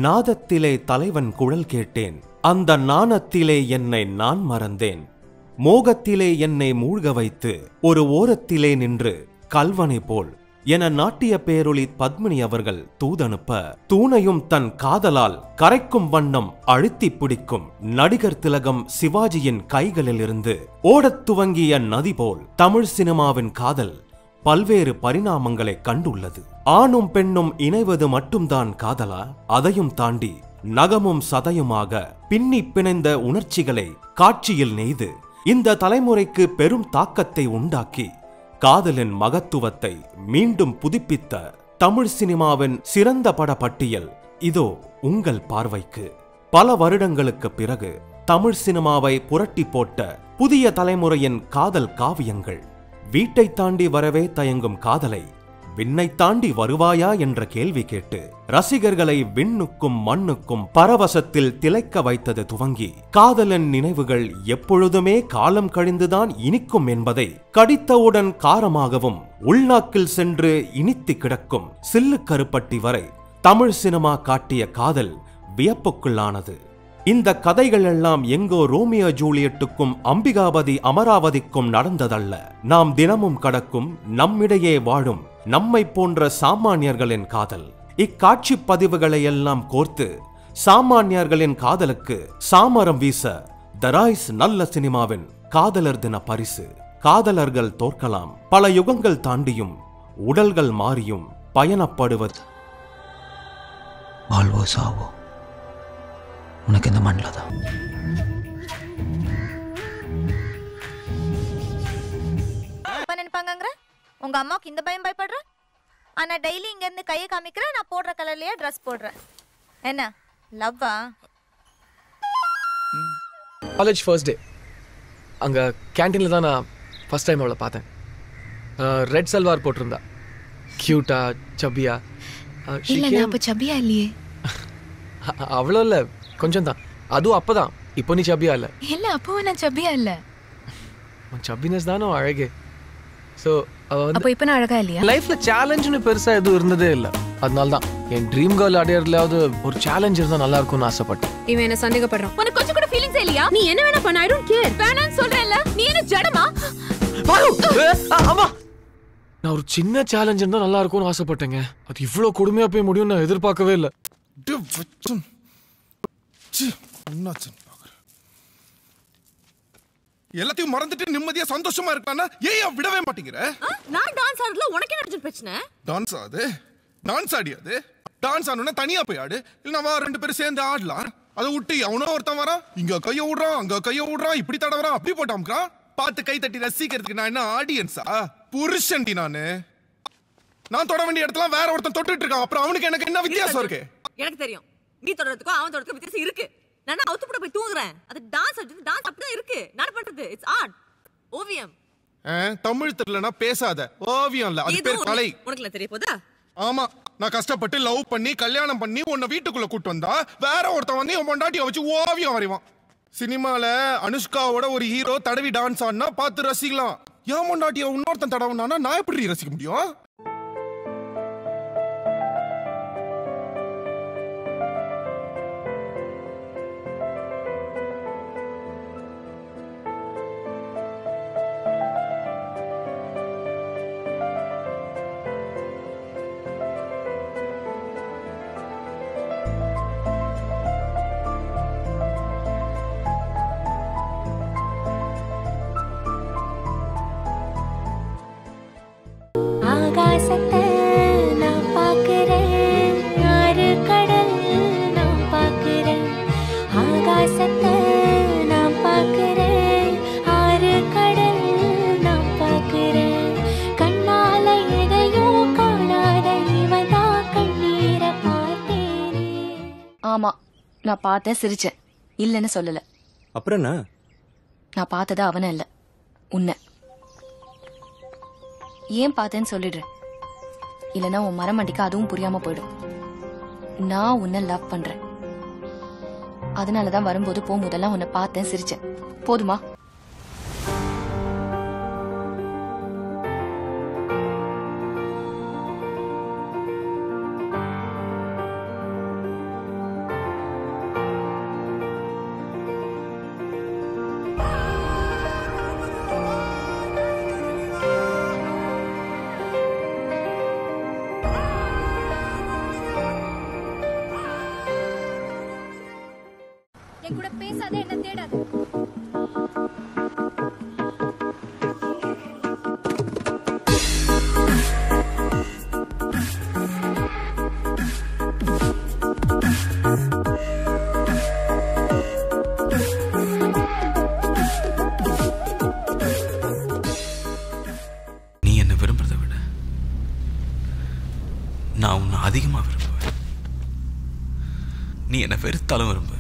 நாதத்திலே தலைவன் குழல் கேட்டேன், அந்த நாணத்திலே என்னை நான் மறந்தேன். மோகத்திலே என்னை மூழ்க வைத்து ஒரு ஓரத்திலே நின்று கல்வனை போல் என நாட்டிய பேரொளி பத்மினி அவர்கள் தூதனுப்ப, தூணையும் தன் காதலால் கரைக்கும் வண்ணம் அழுத்தி பிடிக்கும் நடிகர் திலகம் சிவாஜியின் கைகளிலிருந்து ஓடத் துவங்கிய நதி போல் தமிழ் சினிமாவின் காதல் பல்வேறு பரிணாமங்களை கண்டுள்ளது. ஆணும் பெண்ணும் இணைவது மட்டும்தான் காதலா? அதையும் தாண்டி நகமும் சதையுமாக பின்னி பிணைந்த உணர்ச்சிகளை காட்சியில் நெய்து இந்த தலைமுறைக்கு பெரும் தாக்கத்தை உண்டாக்கி காதலின் மகத்துவத்தை மீண்டும் புதுப்பித்த தமிழ் சினிமாவின் சிறந்த பட பட்டியல் இதோ உங்கள் பார்வைக்கு. பல வருடங்களுக்கு பிறகு தமிழ் சினிமாவை புரட்டி போட்ட புதிய தலைமுறையின் காதல் காவியங்கள். வீட்டை தாண்டி வரவே தயங்கும் காதலை விண்ணை தாண்டி வருவாயா என்ற கேள்வி கேட்டு ரசிகர்களை விண்ணுக்கும் மண்ணுக்கும் பரவசத்தில் திளைக்க வைத்தது துவங்கி, காதலன் நினைவுகள் எப்பொழுதுமே காலம் கழிந்துதான் இனிக்கும் என்பதை கடித்தவுடன் காரமாகவும் உள்நாக்கில் சென்று இனித்து கிடக்கும் சில்லு கருப்பட்டி வரை தமிழ் சினிமா காட்டிய காதல் வியப்புக்குள்ளானது. இந்த கதைகள் எல்லாம் எங்கோ ரோமியோ ஜூலியட்டுக்கும் அம்பிகாபதி அமராவதிக்கும் நடந்ததல்ல. நாம் தினமும் கடக்கும், நம்மிடையே வாழும், நம்மை போன்ற சாமானியர்களின் காதல். இக்காட்சி பதிவுகளை எல்லாம் கோர்த்து சாமானியர்களின் காதலுக்கு சாமரம் வீச த ராய்ஸ் நல்ல சினிமாவின் காதலர் தின பரிசு. காதலர்கள் தோற்கலாம், பல யுகங்கள் தாண்டியும் உடல்கள் மாறியும் பயணப்படுவது. வாழ்வோ சாவோ உனக்கு இந்த மண்ணில் தான். நினைப்பாங்க உங்க அம்மாவுக்கு இந்த பயம் பயப்படுற. ஆனா டெய்லி இங்க இருந்து கையை காமிக்கிறேன், நான் போடுற கலர்லயே ட்ரெஸ் போடுறேன். என்ன லவ்வா? காலேஜ் ஃபர்ஸ்ட் டே அங்கே கேன்டீனில் தான் நான் ஃபர்ஸ்ட் டைம் அவளை பார்த்தேன். ரெட் சல்வார் போட்டிருந்தா, கியூட்டா சப்பியா. சப்பியா இல்லையே. அவ்வளோ இல்லை, கொஞ்சம் தான். அதுவும் அப்போதான். இப்போ நீ சப்பியா இல்லை. இல்லை, அப்போ நான் சப்பியா இல்லை. சப்பினஸ் தானே அழகே. ஸோ அப்போ இப்போ நான் அழகா இல்லையா? லைஃப்பில் சேலஞ்சுன்னு பெருசாக எதுவும் இருந்ததே இல்லை. அதனால தான் என் ட்ரீம் கேர்ள் அடையறதுலாவது ஒரு சேலஞ்ச் இருந்தால் நல்லா இருக்கும்னு ஆசைப்பட்டேன். இவன் என்ன சந்தேகப்படுறான். உனக்கு கொஞ்சம் கூட ஃபீலிங்ஸ் இல்லையா? நீ என்ன வேணா பண்ண, ஐ டோன்ட் கேர். வேணான்னு சொல்றேன்ல, நீ என்ன ஜடமா? ஆமா, நான் ஒரு சின்ன சேலஞ்ச் இருந்தால் நல்லா இருக்கும்னு ஆசைப்பட்டேங்க. அது இவ்வளோ கொடுமையாக போய் முடியும் நான் எதிர்பார்க்கவே இல்லை. எல்லாத்தையும் மறந்துட்டு நிம்மதியா சந்தோஷமா இருக்கானா ஏன் விடவே மாட்டேங்கிற? நான் டான்ஸ் ஆடுறதுல உனக்கு என்ன பிரச்சனை? டான்ஸ் ஆடு, டான்ஸ் ஆடியாது. டான்ஸ் ஆடணும்னா தனியா போய் ஆடு, இல்ல வா ரெண்டு பேரும் சேர்ந்து ஆடலாம். அதை விட்டு அவனோ ஒருத்தன் வரான், இங்க கைய விடுறான், அங்க கைய விடுறான், இப்படி தடவறான், அப்படி போட்டாம்க்கிறான். பார்த்து கை தட்டி ரசிக்கிறதுக்கு நான் என்ன ஆடியன்ஸா? புருஷன்டி நானு. நான் தொட வேண்டிய இடத்துல வேற ஒருத்தன் தொட்டுட்டு இருக்கான். அப்புறம் அவனுக்கு எனக்கு என்ன வித்தியாசம் இருக்கு? எனக்கு தெரியும், நீ தொடறதுக்கும் அவன் தொடறதுக்கும் வித்தியாசம் இருக்கு. நான் அவுத்து போட போய் தூங்குறேன். அது டான்ஸ் ஆடுறது, டான்ஸ் அப்படிதான் இருக்கு. நான் பண்றது இட்ஸ் ஆர்ட், ஓவியம். தமிழ் தெரியலனா பேசாத. ஓவியம் இல்ல, அது பேர் கலை. உனக்குல தெரிய போதா? ஆமா, நான் கஷ்டப்பட்டு லவ் பண்ணி கல்யாணம் பண்ணி உன்னை வீட்டுக்குள்ள கூட்டு வந்தா வேற ஒருத்தன் வந்து உன் பொண்டாட்டியை வச்சு ஓவியம் வரைவான். சினிமால அனுஷ்காவோட ஒரு ஹீரோ தடவி டான்ஸ் ஆடினா பார்த்து ரசிக்கலாம். என் பொண்டாட்டியை இன்னொருத்தன் தடவுனானா நான் எப்படி ரசிக்க முடியும்? ஆகாசத்தை நான் பார்க்கிறேன், ஆறு கடல் நான் பார்க்கிறேன். ஆகாசத்தை நான் பார்க்கிறேன், ஆறு கடல் நான் பார்க்கிறேன். கண்ணால எதையும் காணாத இவதா கண்ணீரை பார்த்தேனே. ஆமா, நான் பார்த்தேன், சிரிச்சேன், இல்லன்னு சொல்லல. அப்புறம் என்ன? நான் பார்த்தது அவன இல்ல, உன்னை. ஏன் பார்த்தேன்னு சொல்லிடுறேன், இல்லைன்னா உன் மரமண்டிக்கு அதுவும் புரியாம போயிடும். நான் உன்னை லவ் பண்றேன், அதனாலதான் வரும்போது போகும்போதெல்லாம் உன்னை பார்த்தேன், சிரிச்சேன். போதுமா? என் கூட பேசாத, என்ன தேடாத. நீ என்ன விரும்புறதை விட நான் உன்னை அதிகமாக விரும்புவேன். நீ என்னை வெறுத்தாலும் விரும்புவேன்.